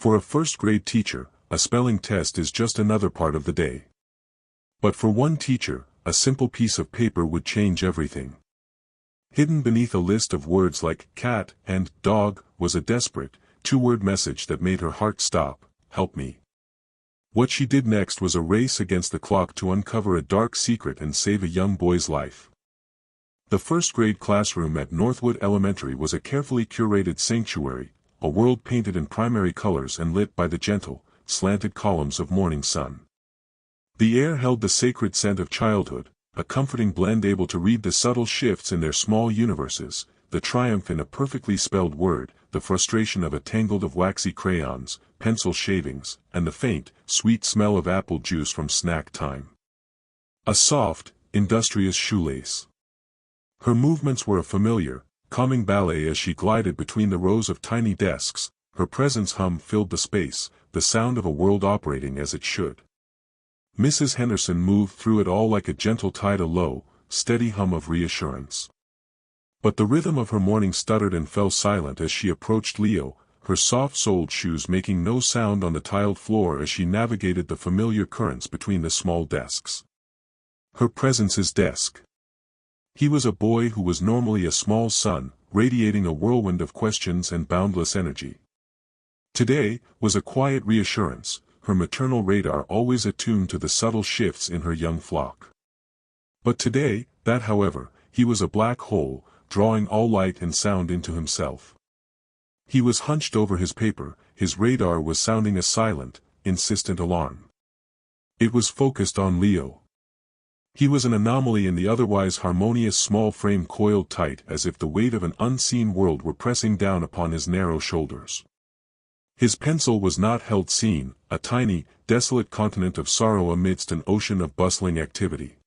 For a first-grade teacher, a spelling test is just another part of the day. But for one teacher, a simple piece of paper would change everything. Hidden beneath a list of words like cat and dog was a desperate, two-word message that made her heart stop: help me. What she did next was a race against the clock to uncover a dark secret and save a young boy's life. The first-grade classroom at Northwood Elementary was a carefully curated sanctuary, a world painted in primary colors and lit by the gentle, slanted columns of morning sun. The air held the sacred scent of childhood, a comforting blend able to read the subtle shifts in their small universes, the triumph in a perfectly spelled word, the frustration of a tangle of waxy crayons, pencil shavings, and the faint, sweet smell of apple juice from snack time. A soft, industrious shoelace. Her movements were a familiar, calming ballet as she glided between the rows of tiny desks. Her presence hum filled the space, the sound of a world operating as it should. Mrs. Henderson moved through it all like a gentle tide, a low, steady hum of reassurance. But the rhythm of her morning stuttered and fell silent as she approached Leo, her soft-soled shoes making no sound on the tiled floor as she navigated the familiar currents between the small desks. Her presence his desk. He was a boy who was normally a small sun, radiating a whirlwind of questions and boundless energy. Today was a quiet reassurance, her maternal radar always attuned to the subtle shifts in her young flock. But today, however, he was a black hole, drawing all light and sound into himself. He was hunched over his paper, his radar was sounding a silent, insistent alarm. It was focused on Leo. He was an anomaly in the otherwise harmonious small frame, coiled tight as if the weight of an unseen world were pressing down upon his narrow shoulders. His pencil was not held seen, a tiny, desolate continent of sorrow amidst an ocean of bustling activity.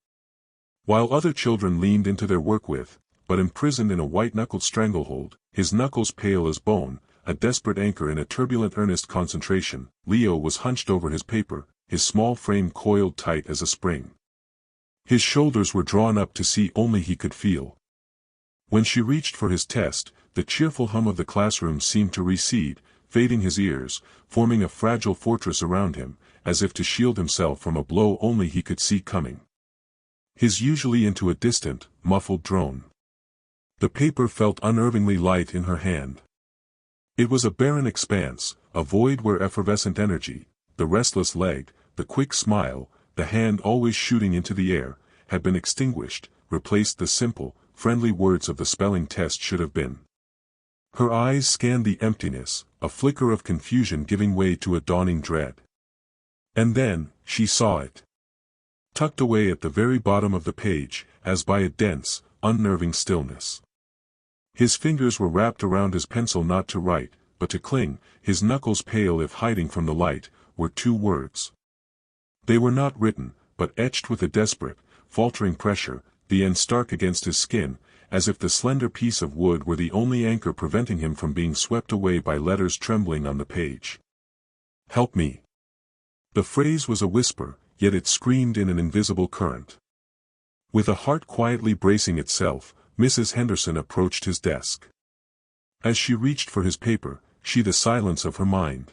While other children leaned into their work with, but imprisoned in a white-knuckled stranglehold, his knuckles pale as bone, a desperate anchor in a turbulent earnest concentration, Leo was hunched over his paper, his small frame coiled tight as a spring. His shoulders were drawn up to see only he could feel. When she reached for his test, the cheerful hum of the classroom seemed to recede, fading his ears, forming a fragile fortress around him, as if to shield himself from a blow only he could see coming. His usually into a distant, muffled drone. The paper felt unnervingly light in her hand. It was a barren expanse, a void where effervescent energy, the restless leg, the quick smile, the hand always shooting into the air, had been extinguished, replaced the simple, friendly words of the spelling test should have been. Her eyes scanned the emptiness, a flicker of confusion giving way to a dawning dread. And then, she saw it. Tucked away at the very bottom of the page, as by a dense, unnerving stillness. His fingers were wrapped around his pencil not to write, but to cling, his knuckles pale if hiding from the light, were two words. They were not written, but etched with a desperate, faltering pressure, the end stark against his skin, as if the slender piece of wood were the only anchor preventing him from being swept away by letters trembling on the page. Help me. The phrase was a whisper, yet it screamed in an invisible current. With a heart quietly bracing itself, Mrs. Henderson approached his desk. As she reached for his paper, she the silence of her mind.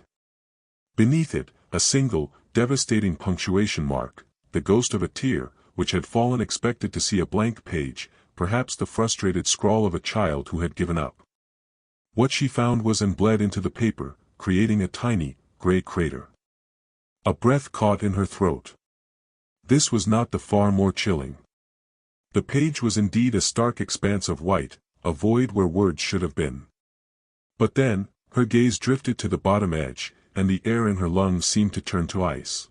Beneath it, a single, devastating punctuation mark, the ghost of a tear, which had fallen expected to see a blank page, perhaps the frustrated scrawl of a child who had given up. What she found was and bled into the paper, creating a tiny, gray crater. A breath caught in her throat. This was not the far more chilling. The page was indeed a stark expanse of white, a void where words should have been. But then, her gaze drifted to the bottom edge, and the air in her lungs seemed to turn to ice.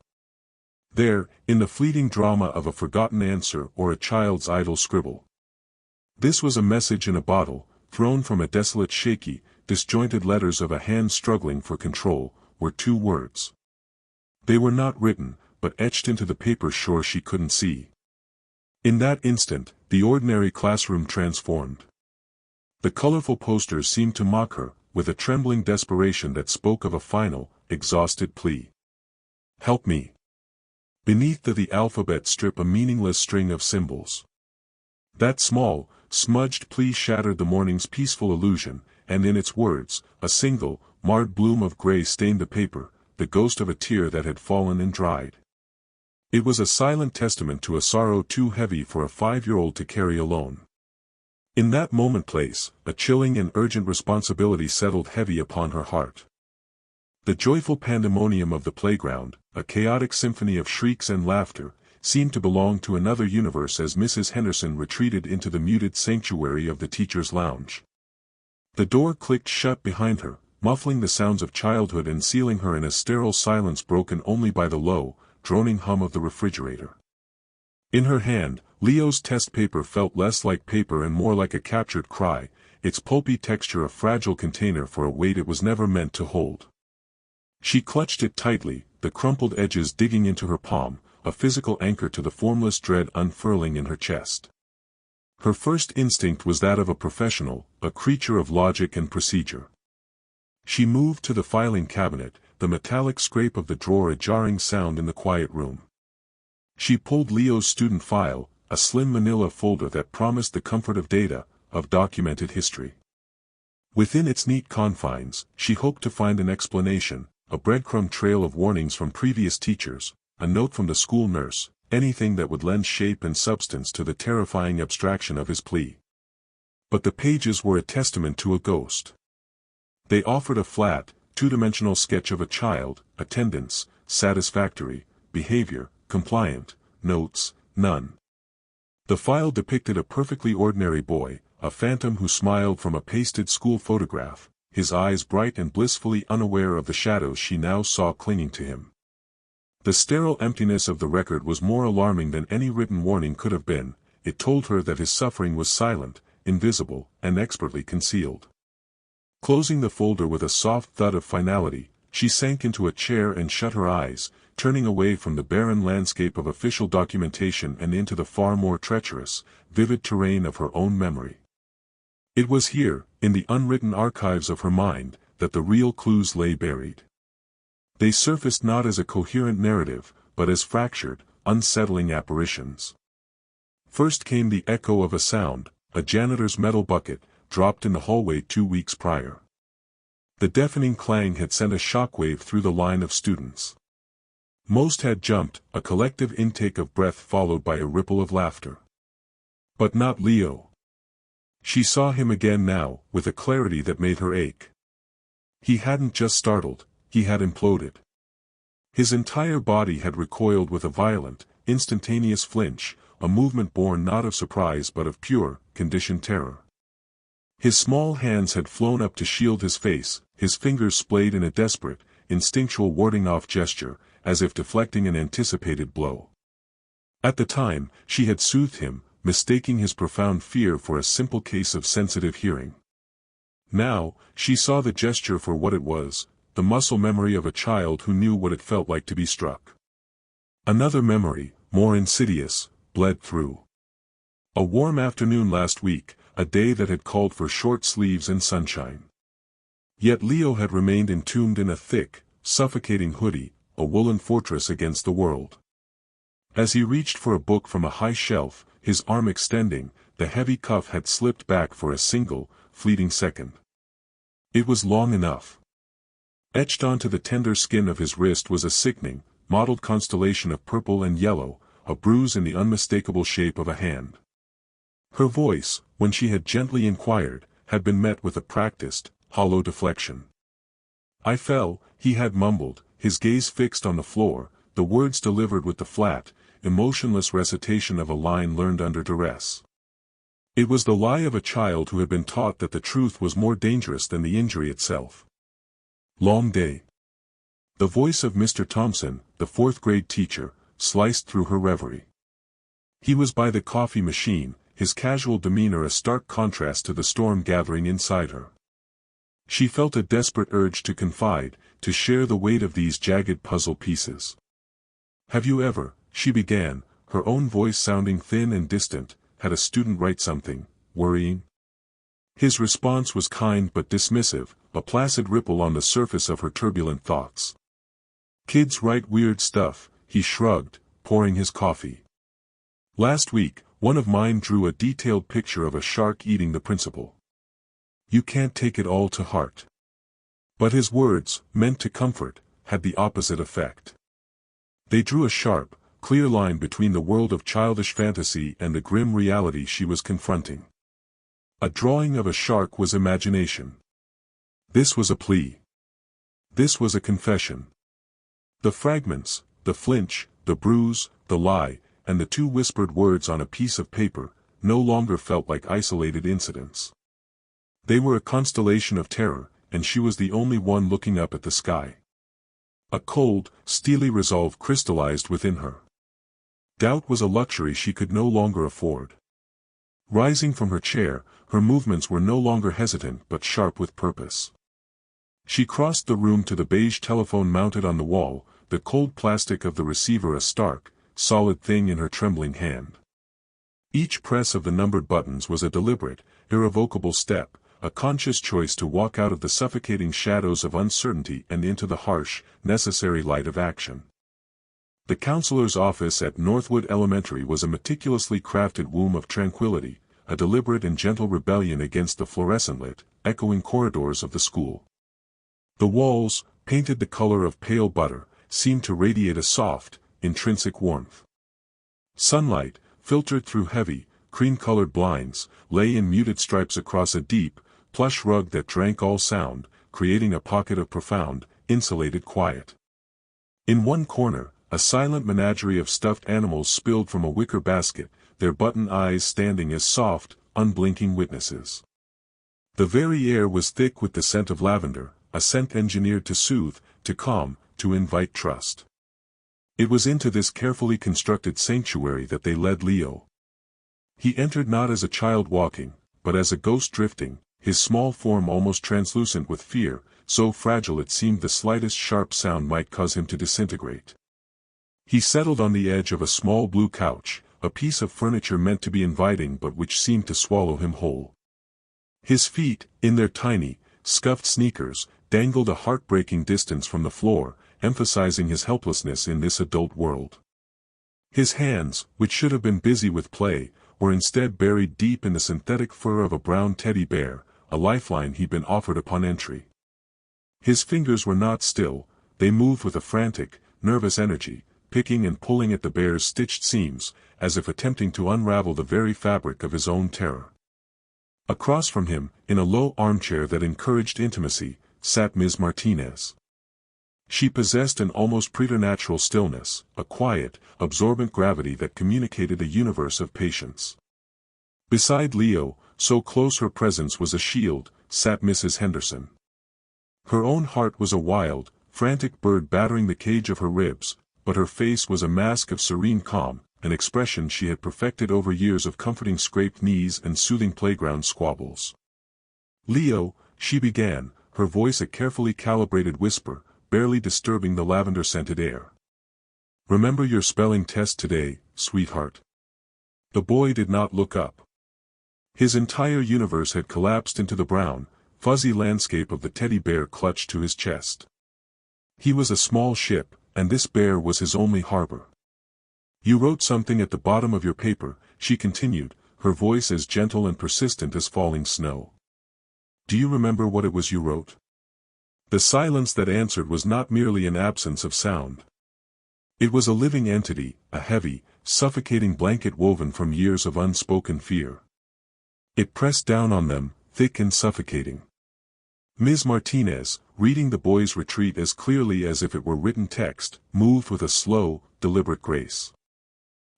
There, in the fleeting drama of a forgotten answer or a child's idle scribble. This was a message in a bottle, thrown from a desolate shaky, disjointed letters of a hand struggling for control, were two words. They were not written, but etched into the paper shore she couldn't see. In that instant, the ordinary classroom transformed. The colorful posters seemed to mock her, with a trembling desperation that spoke of a final, exhausted plea. Help me. Beneath the alphabet strip a meaningless string of symbols. That small, smudged plea shattered the morning's peaceful illusion, and in its words, a single, marred bloom of gray stained the paper, the ghost of a tear that had fallen and dried. It was a silent testament to a sorrow too heavy for a 5-year-old to carry alone. In that moment-place, a chilling and urgent responsibility settled heavy upon her heart. The joyful pandemonium of the playground, a chaotic symphony of shrieks and laughter, seemed to belong to another universe as Mrs. Henderson retreated into the muted sanctuary of the teacher's lounge. The door clicked shut behind her, muffling the sounds of childhood and sealing her in a sterile silence broken only by the low, droning hum of the refrigerator. In her hand, Leo's test paper felt less like paper and more like a captured cry, its pulpy texture a fragile container for a weight it was never meant to hold. She clutched it tightly, the crumpled edges digging into her palm, a physical anchor to the formless dread unfurling in her chest. Her first instinct was that of a professional, a creature of logic and procedure. She moved to the filing cabinet, the metallic scrape of the drawer a jarring sound in the quiet room. She pulled Leo's student file, a slim manila folder that promised the comfort of data, of documented history. Within its neat confines, she hoped to find an explanation, a breadcrumb trail of warnings from previous teachers, a note from the school nurse, anything that would lend shape and substance to the terrifying abstraction of his plea. But the pages were a testament to a ghost. They offered a flat, two-dimensional sketch of a child, attendance, satisfactory, behavior, compliant, notes, none. The file depicted a perfectly ordinary boy, a phantom who smiled from a pasted school photograph, his eyes bright and blissfully unaware of the shadows she now saw clinging to him. The sterile emptiness of the record was more alarming than any written warning could have been. It told her that his suffering was silent, invisible, and expertly concealed. Closing the folder with a soft thud of finality, she sank into a chair and shut her eyes, turning away from the barren landscape of official documentation and into the far more treacherous, vivid terrain of her own memory. It was here, in the unwritten archives of her mind, that the real clues lay buried. They surfaced not as a coherent narrative, but as fractured, unsettling apparitions. First came the echo of a sound, a janitor's metal bucket, dropped in the hallway 2 weeks prior. The deafening clang had sent a shockwave through the line of students. Most had jumped, a collective intake of breath followed by a ripple of laughter. But not Leo. She saw him again now, with a clarity that made her ache. He hadn't just startled, he had imploded. His entire body had recoiled with a violent, instantaneous flinch, a movement born not of surprise but of pure, conditioned terror. His small hands had flown up to shield his face, his fingers splayed in a desperate, instinctual warding-off gesture, as if deflecting an anticipated blow. At the time, she had soothed him, mistaking his profound fear for a simple case of sensitive hearing. Now, she saw the gesture for what it was, the muscle memory of a child who knew what it felt like to be struck. Another memory, more insidious, bled through. A warm afternoon last week, a day that had called for short sleeves and sunshine. Yet Leo had remained entombed in a thick, suffocating hoodie, a woolen fortress against the world. As he reached for a book from a high shelf, his arm extending, the heavy cuff had slipped back for a single, fleeting second. It was long enough. Etched onto the tender skin of his wrist was a sickening, mottled constellation of purple and yellow, a bruise in the unmistakable shape of a hand. Her voice, when she had gently inquired, had been met with a practiced, hollow deflection. "I fell," he had mumbled, his gaze fixed on the floor, the words delivered with the flat, emotionless recitation of a line learned under duress. It was the lie of a child who had been taught that the truth was more dangerous than the injury itself. Long day. The voice of Mr. Thompson, the fourth-grade teacher, sliced through her reverie. He was by the coffee machine, his casual demeanor a stark contrast to the storm gathering inside her. She felt a desperate urge to confide, to share the weight of these jagged puzzle pieces. "Have you ever," she began, her own voice sounding thin and distant, "had a student write something worrying?" His response was kind but dismissive, a placid ripple on the surface of her turbulent thoughts. "Kids write weird stuff," he shrugged, pouring his coffee. "Last week, one of mine drew a detailed picture of a shark eating the principal. You can't take it all to heart. But his words, meant to comfort, had the opposite effect. They drew a sharp, clear line between the world of childish fantasy and the grim reality she was confronting. A drawing of a shark was imagination. This was a plea. This was a confession. The fragments, the flinch, the bruise, the lie, and the two whispered words on a piece of paper, no longer felt like isolated incidents. They were a constellation of terror, and she was the only one looking up at the sky. A cold, steely resolve crystallized within her. Doubt was a luxury she could no longer afford. Rising from her chair, her movements were no longer hesitant but sharp with purpose. She crossed the room to the beige telephone mounted on the wall, the cold plastic of the receiver a stark, solid thing in her trembling hand. Each press of the numbered buttons was a deliberate, irrevocable step, a conscious choice to walk out of the suffocating shadows of uncertainty and into the harsh, necessary light of action. The counselor's office at Northwood Elementary was a meticulously crafted womb of tranquility, a deliberate and gentle rebellion against the fluorescent-lit, echoing corridors of the school. The walls, painted the color of pale butter, seemed to radiate a soft, intrinsic warmth. Sunlight, filtered through heavy, cream-colored blinds, lay in muted stripes across a deep, plush rug that drank all sound, creating a pocket of profound, insulated quiet. In one corner, a silent menagerie of stuffed animals spilled from a wicker basket, their button eyes standing as soft, unblinking witnesses. The very air was thick with the scent of lavender, a scent engineered to soothe, to calm, to invite trust. It was into this carefully constructed sanctuary that they led Leo. He entered not as a child walking, but as a ghost drifting, his small form almost translucent with fear, so fragile it seemed the slightest sharp sound might cause him to disintegrate. He settled on the edge of a small blue couch, a piece of furniture meant to be inviting but which seemed to swallow him whole. His feet, in their tiny, scuffed sneakers, dangled a heartbreaking distance from the floor, emphasizing his helplessness in this adult world. His hands, which should have been busy with play, were instead buried deep in the synthetic fur of a brown teddy bear, a lifeline he'd been offered upon entry. His fingers were not still, they moved with a frantic, nervous energy, picking and pulling at the bear's stitched seams, as if attempting to unravel the very fabric of his own terror. Across from him, in a low armchair that encouraged intimacy, sat Ms. Martinez. She possessed an almost preternatural stillness, a quiet, absorbent gravity that communicated a universe of patience. Beside Leo, so close her presence was a shield, sat Mrs. Henderson. Her own heart was a wild, frantic bird battering the cage of her ribs, but her face was a mask of serene calm, an expression she had perfected over years of comforting scraped knees and soothing playground squabbles. "Leo," she began, her voice a carefully calibrated whisper, barely disturbing the lavender-scented air. "Remember your spelling test today, sweetheart?" The boy did not look up. His entire universe had collapsed into the brown, fuzzy landscape of the teddy bear clutched to his chest. He was a small ship, and this bear was his only harbor. "You wrote something at the bottom of your paper," she continued, her voice as gentle and persistent as falling snow. "Do you remember what it was you wrote?" The silence that answered was not merely an absence of sound. It was a living entity, a heavy, suffocating blanket woven from years of unspoken fear. It pressed down on them, thick and suffocating. Ms. Martinez, reading the boy's retreat as clearly as if it were written text, moved with a slow, deliberate grace.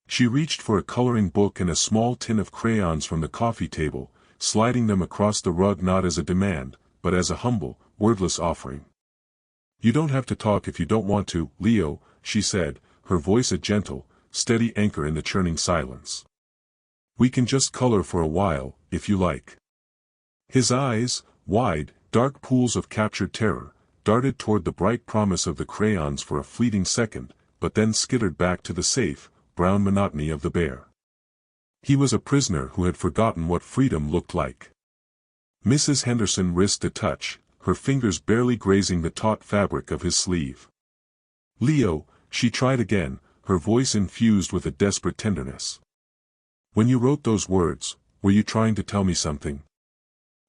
She reached for a coloring book and a small tin of crayons from the coffee table, sliding them across the rug not as a demand, but as a humble, wordless offering. "You don't have to talk if you don't want to, Leo," she said, her voice a gentle, steady anchor in the churning silence. "We can just color for a while, if you like." His eyes, wide, dark pools of captured terror, darted toward the bright promise of the crayons for a fleeting second, but then skittered back to the safe, brown monotony of the bear. He was a prisoner who had forgotten what freedom looked like. Mrs. Henderson risked a touch, her fingers barely grazing the taut fabric of his sleeve. "Leo," she tried again, her voice infused with a desperate tenderness. "When you wrote those words, were you trying to tell me something?"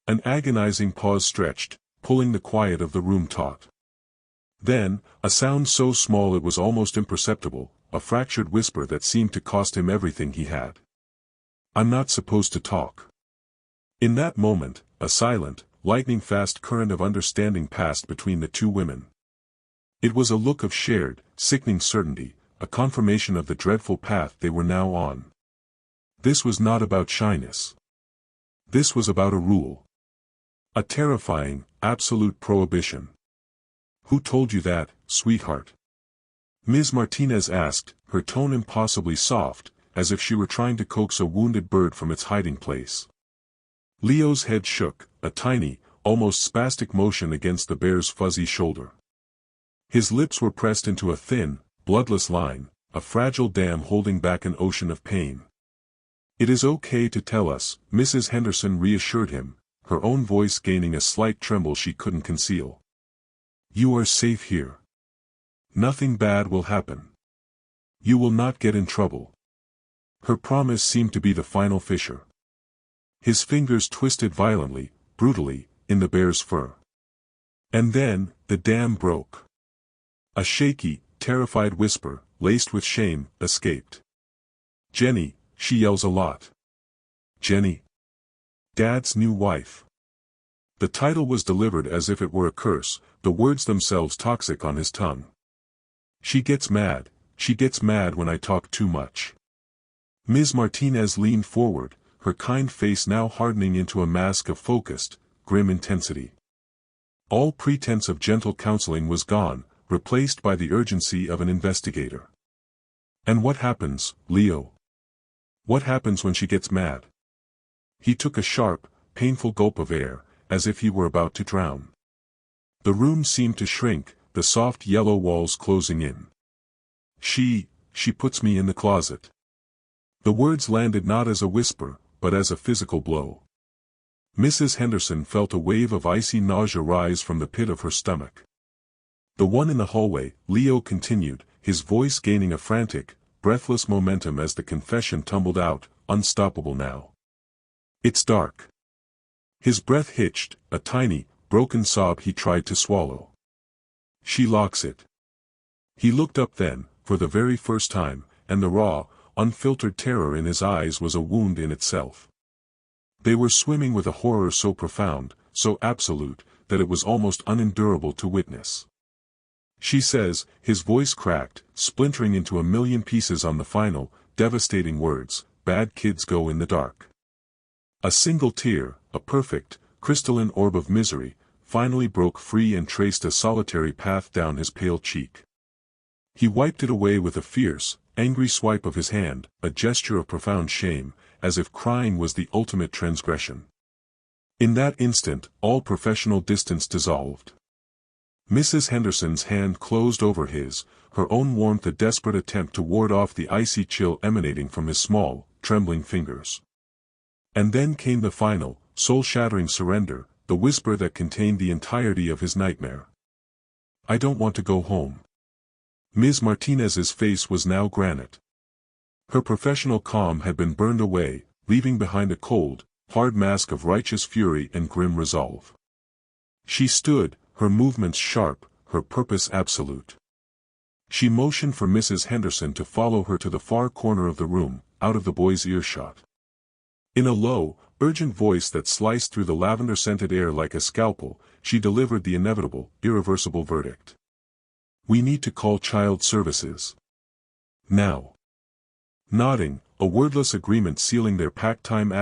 An agonizing pause stretched, pulling the quiet of the room taut. Then, a sound so small it was almost imperceptible, a fractured whisper that seemed to cost him everything he had. "I'm not supposed to talk." In that moment, a silent, lightning-fast current of understanding passed between the two women. It was a look of shared, sickening certainty, a confirmation of the dreadful path they were now on. This was not about shyness. This was about a rule. A terrifying, absolute prohibition. "Who told you that, sweetheart?" Ms. Martinez asked, her tone impossibly soft, as if she were trying to coax a wounded bird from its hiding place. Leo's head shook, a tiny, almost spastic motion against the bear's fuzzy shoulder. His lips were pressed into a thin, bloodless line, a fragile dam holding back an ocean of pain. "It is okay to tell us," Mrs. Henderson reassured him, her own voice gaining a slight tremble she couldn't conceal. "You are safe here. Nothing bad will happen. You will not get in trouble." Her promise seemed to be the final fissure. His fingers twisted violently, brutally, in the bear's fur. And then, the dam broke. A shaky, terrified whisper, laced with shame, escaped. "Jenny, she yells a lot. Jenny. Dad's new wife." The title was delivered as if it were a curse, the words themselves toxic on his tongue. She gets mad when I talk too much." Ms. Martinez leaned forward, her kind face now hardening into a mask of focused, grim intensity. All pretense of gentle counseling was gone, replaced by the urgency of an investigator. "And what happens, Leo? What happens when she gets mad?" He took a sharp, painful gulp of air, as if he were about to drown. The room seemed to shrink, the soft yellow walls closing in. She puts me in the closet." The words landed not as a whisper, but as a physical blow. Mrs. Henderson felt a wave of icy nausea rise from the pit of her stomach. "The one in the hallway," Leo continued, his voice gaining a frantic, breathless momentum as the confession tumbled out, unstoppable now. "It's dark." His breath hitched, a tiny, broken sob he tried to swallow. "She locks it." He looked up then, for the very first time, and the raw, unfiltered terror in his eyes was a wound in itself. They were swimming with a horror so profound, so absolute, that it was almost unendurable to witness. "She says," his voice cracked, splintering into a million pieces on the final, devastating words, "bad kids go in the dark." A single tear, a perfect, crystalline orb of misery, finally broke free and traced a solitary path down his pale cheek. He wiped it away with a fierce, angry swipe of his hand, a gesture of profound shame, as if crying was the ultimate transgression. In that instant, all professional distance dissolved. Mrs. Henderson's hand closed over his, her own warmth a desperate attempt to ward off the icy chill emanating from his small, trembling fingers. And then came the final, soul-shattering surrender, the whisper that contained the entirety of his nightmare. "I don't want to go home." Ms. Martinez's face was now granite. Her professional calm had been burned away, leaving behind a cold, hard mask of righteous fury and grim resolve. She stood, her movements sharp, her purpose absolute. She motioned for Mrs. Henderson to follow her to the far corner of the room, out of the boy's earshot. In a low, urgent voice that sliced through the lavender-scented air like a scalpel, she delivered the inevitable, irreversible verdict. "We need to call child services. Now." Nodding, a wordless agreement sealing their packed time ****.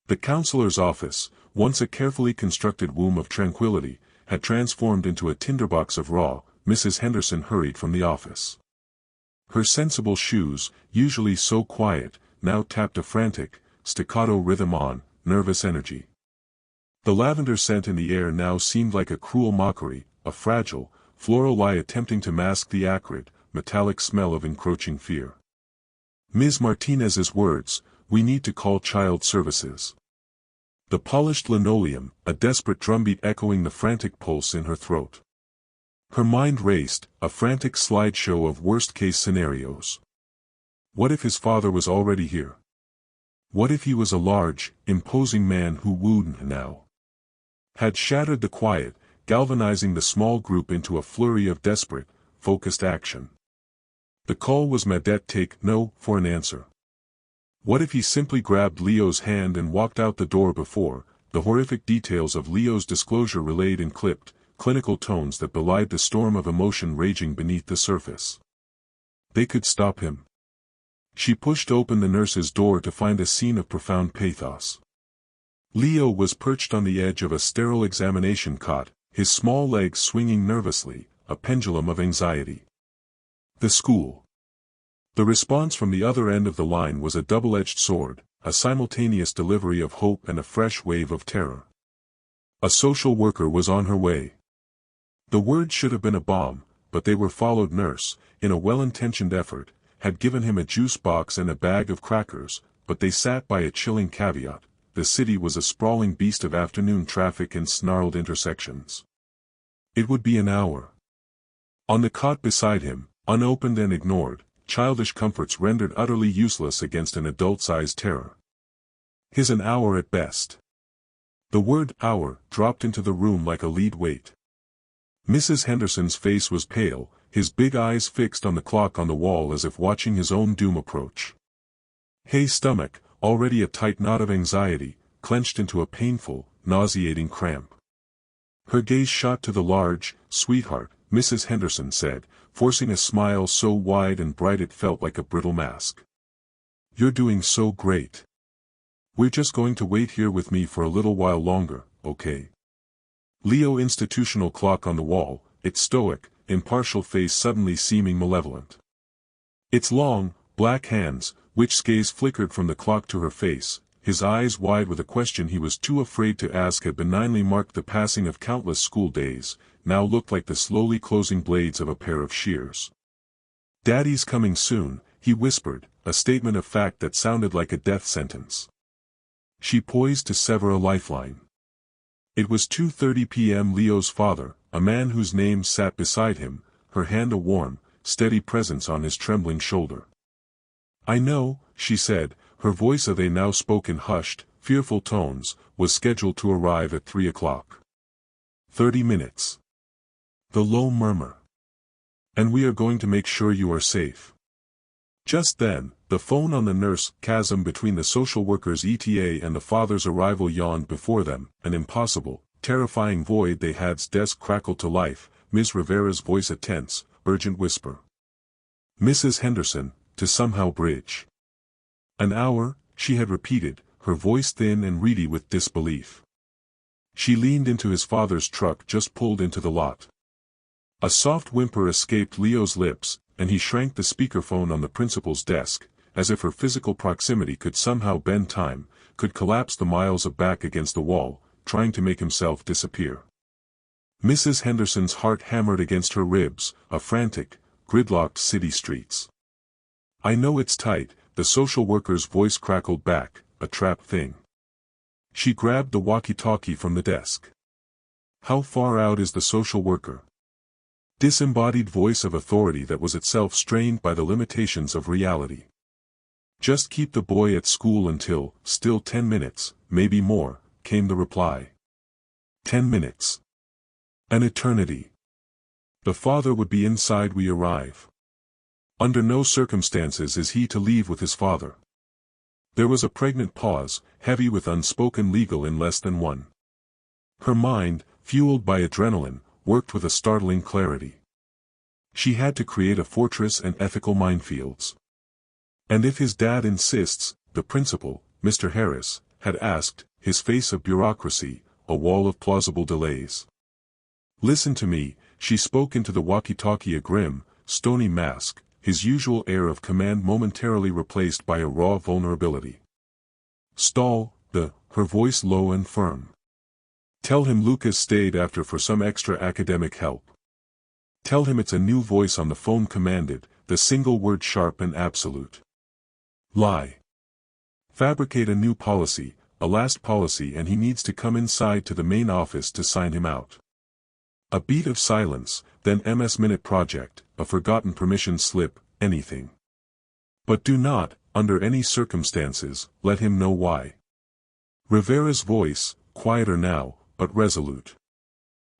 The counselor's office, once a carefully constructed womb of tranquility, had transformed into a tinderbox of raw. Mrs. Henderson hurried from the office. Her sensible shoes, usually so quiet, now tapped a frantic, staccato rhythm on, nervous energy. The lavender scent in the air now seemed like a cruel mockery, a fragile, floral lie attempting to mask the acrid, metallic smell of encroaching fear. Ms. Martinez's words, "We need to call child services." The polished linoleum, a desperate drumbeat echoing the frantic pulse in her throat. Her mind raced, a frantic slideshow of worst-case scenarios. What if his father was already here? What if he was a large, imposing man who wooed her now? had shattered the quiet, galvanizing the small group into a flurry of desperate, focused action. The call was Madette take no for an answer. What if he simply grabbed Leo's hand and walked out the door before, the horrific details of Leo's disclosure relayed in clipped, clinical tones that belied the storm of emotion raging beneath the surface. They could stop him. She pushed open the nurse's door to find a scene of profound pathos. Leo was perched on the edge of a sterile examination cot, his small legs swinging nervously, a pendulum of anxiety. The school. The response from the other end of the line was a double-edged sword, a simultaneous delivery of hope and a fresh wave of terror. A social worker was on her way. The words should have been a bomb, but they were followed. Nurse, in a well-intentioned effort, had given him a juice box and a bag of crackers, but they sat by a chilling caveat: the city was a sprawling beast of afternoon traffic and snarled intersections. It would be an hour. On the cot beside him, unopened and ignored, childish comforts rendered utterly useless against an adult-sized terror. His an hour at best. The word hour dropped into the room like a lead weight. Mrs. Henderson's face was pale, his big eyes fixed on the clock on the wall as if watching his own doom approach. Hay's stomach, already a tight knot of anxiety, clenched into a painful, nauseating cramp. Her gaze shot to the large, "Sweetheart," Mrs. Henderson said, forcing a smile so wide and bright it felt like a brittle mask. "You're doing so great. We're just going to wait here with me for a little while longer, okay?" Leo institutional clock on the wall, its stoic, impartial face suddenly seeming malevolent. Its long, black hands, which gaze flickered from the clock to her face, his eyes wide with a question he was too afraid to ask had benignly marked the passing of countless school days, now looked like the slowly closing blades of a pair of shears. "Daddy's coming soon," he whispered, a statement of fact that sounded like a death sentence. She poised to sever a lifeline. It was 2:30 p.m. Leo's father, a man whose name sat beside him, her hand a warm, steady presence on his trembling shoulder. "I know," she said, her voice they now spoke in hushed, fearful tones, was scheduled to arrive at 3 o'clock. 30 minutes. The low murmur. "And we are going to make sure you are safe." Just then, the phone on the nurse chasm between the social worker's ETA and the father's arrival yawned before them, an impossible, terrifying void. They had's desk crackled to life, Ms. Rivera's voice a tense, urgent whisper. "Mrs. Henderson, to somehow bridge." "An hour," she had repeated, her voice thin and reedy with disbelief. She leaned into his father's truck just pulled into the lot. A soft whimper escaped Leo's lips, and he shrank the speakerphone on the principal's desk, as if her physical proximity could somehow bend time, could collapse the miles of back against the wall, trying to make himself disappear. Mrs. Henderson's heart hammered against her ribs, a frantic, gridlocked city streets. "I know it's tight," the social worker's voice crackled back, "a trap thing." She grabbed the walkie-talkie from the desk. "How far out is the social worker?" Disembodied voice of authority that was itself strained by the limitations of reality. "Just keep the boy at school until, still 10 minutes, maybe more," came the reply. 10 minutes. An eternity. The father would be inside we arrive. Under no circumstances is he to leave with his father. There was a pregnant pause, heavy with unspoken legal in less than one. Her mind, fueled by adrenaline, worked with a startling clarity. She had to create a fortress and ethical minefields. And if his dad insists, the principal, Mr. Harris, had asked, his face of bureaucracy, a wall of plausible delays. "Listen to me," she spoke into the walkie-talkie, a grim, stony mask, his usual air of command momentarily replaced by a raw vulnerability. "Stall, her voice low and firm. Tell him Lucas stayed after for some extra academic help. Tell him it's a new voice on the phone commanded, the single word sharp and absolute. Lie. Fabricate a new policy, a last policy, and he needs to come inside to the main office to sign him out." A beat of silence, then MS-minute project, a forgotten permission slip, anything. "But do not, under any circumstances, let him know why." Rivera's voice, quieter now, but resolute.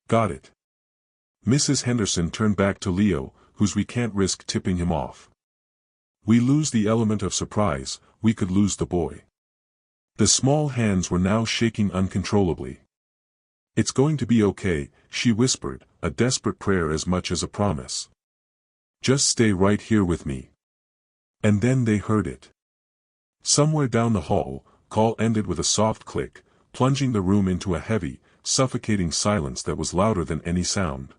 Got it. Mrs. Henderson turned back to Leo, whose we can't risk tipping him off. We lose the element of surprise, we could lose the boy. The small hands were now shaking uncontrollably. It's going to be okay, she whispered, a desperate prayer as much as a promise. Just stay right here with me. And then they heard it. Somewhere down the hall, call ended with a soft click, plunging the room into a heavy, suffocating silence that was louder than any sound.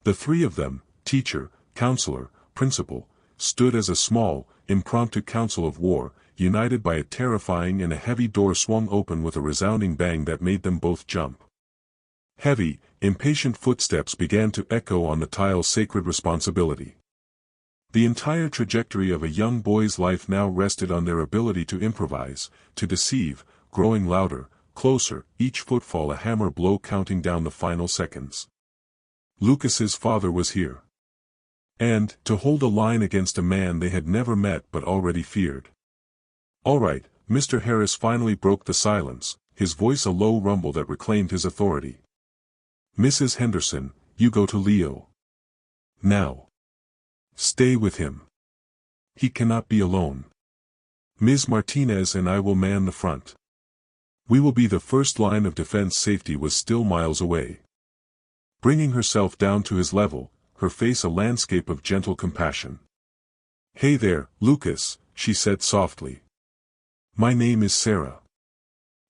The three of them, teacher, counselor, principal, stood as a small, impromptu council of war, united by a terrifying and a heavy door swung open with a resounding bang that made them both jump. Heavy, impatient footsteps began to echo on the tile's sacred responsibility. The entire trajectory of a young boy's life now rested on their ability to improvise, to deceive, growing louder, closer, each footfall a hammer blow counting down the final seconds. Lucas's father was here. And, to hold a line against a man they had never met but already feared. All right, Mr. Harris finally broke the silence, his voice a low rumble that reclaimed his authority. Mrs. Henderson, you go to Leo. Now. Stay with him. He cannot be alone. Ms. Martinez and I will man the front. We will be the first line of defense. Safety was still miles away. Bringing herself down to his level, her face a landscape of gentle compassion. Hey there, Lucas, she said softly. My name is Sarah.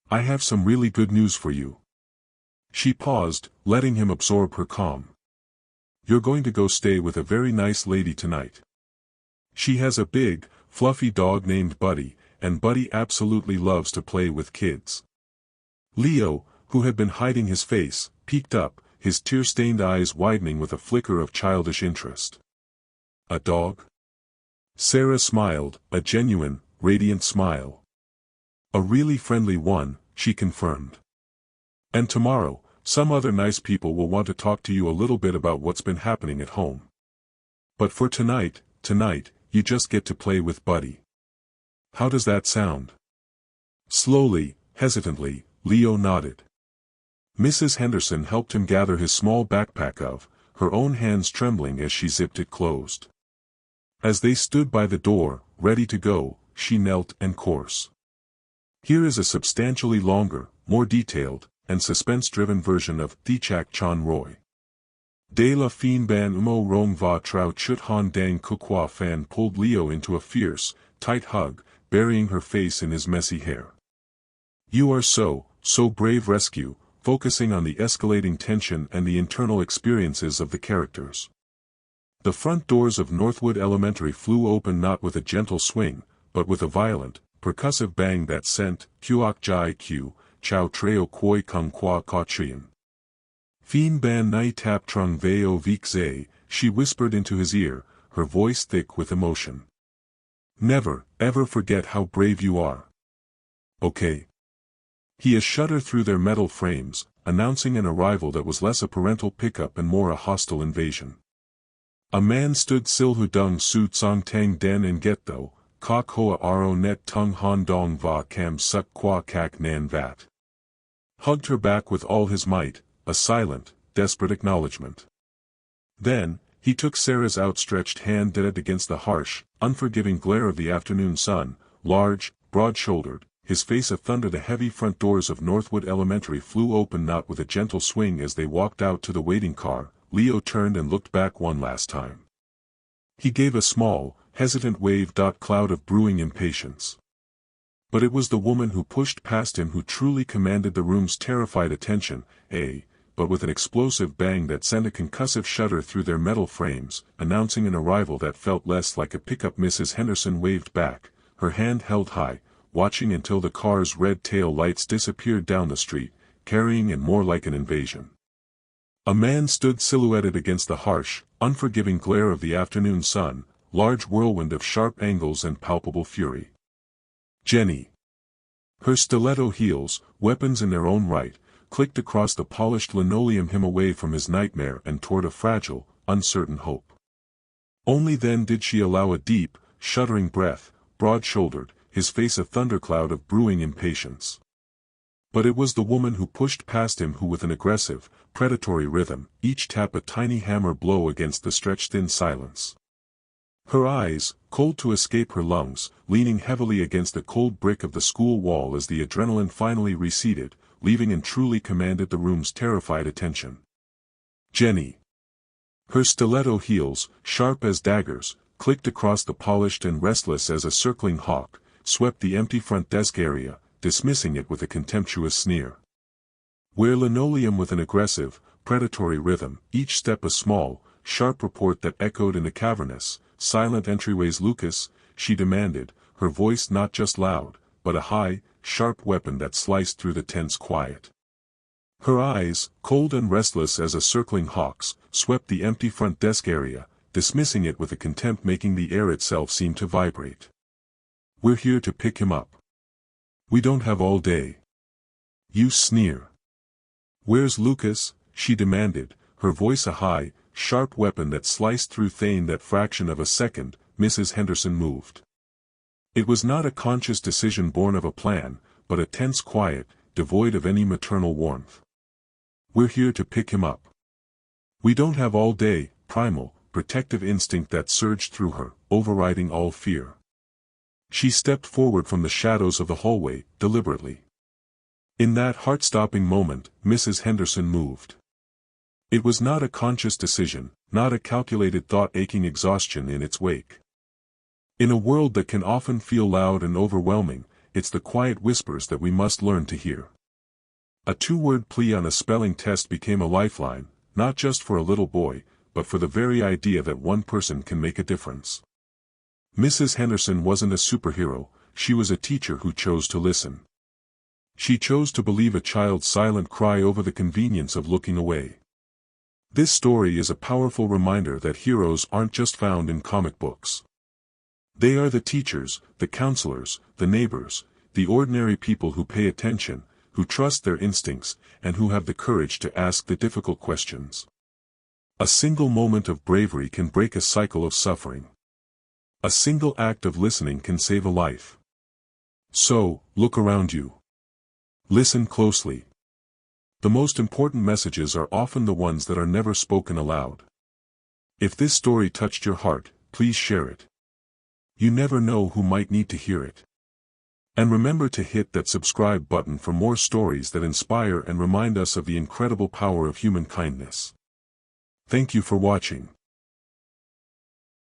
I have some really good news for you. She paused, letting him absorb her calm. You're going to go stay with a very nice lady tonight. She has a big, fluffy dog named Buddy, and Buddy absolutely loves to play with kids. Leo, who had been hiding his face, peeked up, his tear-stained eyes widening with a flicker of childish interest. A dog? Sarah smiled, a genuine, radiant smile. A really friendly one, she confirmed. And tomorrow, some other nice people will want to talk to you a little bit about what's been happening at home. But for tonight, you just get to play with Buddy. How does that sound? Slowly, hesitantly, Leo nodded. Mrs. Henderson helped him gather his small backpack of, her own hands trembling as she zipped it closed. As they stood by the door, ready to go, she knelt and coarse. Here is a substantially longer, more detailed, and suspense-driven version of Thichak Chan Roy. De la fin ban umo rong va trao chut han dang kukwa fan pulled Leo into a fierce, tight hug, burying her face in his messy hair. You are so brave. Rescue, focusing on the escalating tension and the internal experiences of the characters. The front doors of Northwood Elementary flew open not with a gentle swing, but with a violent, percussive bang that sent, Kuok Jai Q, Chao Treo Koi Kung Kwa Ka Chien. Fin ban nai tap trung veo vik zay, she whispered into his ear, her voice thick with emotion. Never, ever forget how brave you are. Okay. He has shut her through their metal frames, announcing an arrival that was less a parental pickup and more a hostile invasion. A man stood still who dung su tsong tang den and get though, kok hoa aro net tung han dong va cam suk qua kak nan vat. Hugged her back with all his might, a silent, desperate acknowledgement. Then, he took Sarah's outstretched hand dead against the harsh, unforgiving glare of the afternoon sun, large, broad-shouldered, his face thunder. The heavy front doors of Northwood Elementary flew open not with a gentle swing as they walked out to the waiting car. Leo turned and looked back one last time. He gave a small, hesitant wave. Cloud of brewing impatience. But it was the woman who pushed past him who truly commanded the room's terrified attention, but with an explosive bang that sent a concussive shudder through their metal frames, announcing an arrival that felt less like a pickup. Mrs. Henderson waved back, her hand held high, watching until the car's red tail lights disappeared down the street, carrying and more like an invasion. A man stood silhouetted against the harsh, unforgiving glare of the afternoon sun, large whirlwind of sharp angles and palpable fury. Jenny. Her stiletto heels, weapons in their own right, clicked across the polished linoleum him away from his nightmare and toward a fragile, uncertain hope. Only then did she allow a deep, shuddering breath, broad-shouldered, his face a thundercloud of brewing impatience. But it was the woman who pushed past him who with an aggressive, predatory rhythm, each tap a tiny hammer blow against the stretched-thin silence. Her eyes, cold to escape her lungs, leaning heavily against the cold brick of the school wall as the adrenaline finally receded, leaving and truly commanded the room's terrified attention. Jenny. Her stiletto heels, sharp as daggers, clicked across the polished and restless as a circling hawk, swept the empty front desk area, dismissing it with a contemptuous sneer. Where linoleum with an aggressive, predatory rhythm, each step a small, sharp report that echoed in the cavernous, silent entryways. Lucas, she demanded, her voice not just loud, but a high, sharp weapon that sliced through the tense quiet. Her eyes, cold and restless as a circling hawk's, swept the empty front desk area, dismissing it with a contempt making the air itself seem to vibrate. We're here to pick him up. We don't have all day. You sneer. Where's Lucas? She demanded, her voice a high, sharp weapon that sliced through that fraction of a second. Mrs. Henderson moved. It was not a conscious decision born of a plan, but a tense quiet, devoid of any maternal warmth. We're here to pick him up. We don't have all day. Primal, protective instinct that surged through her, overriding all fear. She stepped forward from the shadows of the hallway, deliberately. In that heart-stopping moment, Mrs. Henderson moved. It was not a conscious decision, not a calculated thought, aching exhaustion in its wake. In a world that can often feel loud and overwhelming, it's the quiet whispers that we must learn to hear. A two-word plea on a spelling test became a lifeline, not just for a little boy, but for the very idea that one person can make a difference. Mrs. Henderson wasn't a superhero, she was a teacher who chose to listen. She chose to believe a child's silent cry over the convenience of looking away. This story is a powerful reminder that heroes aren't just found in comic books. They are the teachers, the counselors, the neighbors, the ordinary people who pay attention, who trust their instincts, and who have the courage to ask the difficult questions. A single moment of bravery can break a cycle of suffering. A single act of listening can save a life. So, look around you. Listen closely. The most important messages are often the ones that are never spoken aloud. If this story touched your heart, please share it. You never know who might need to hear it. And remember to hit that subscribe button for more stories that inspire and remind us of the incredible power of human kindness. Thank you for watching.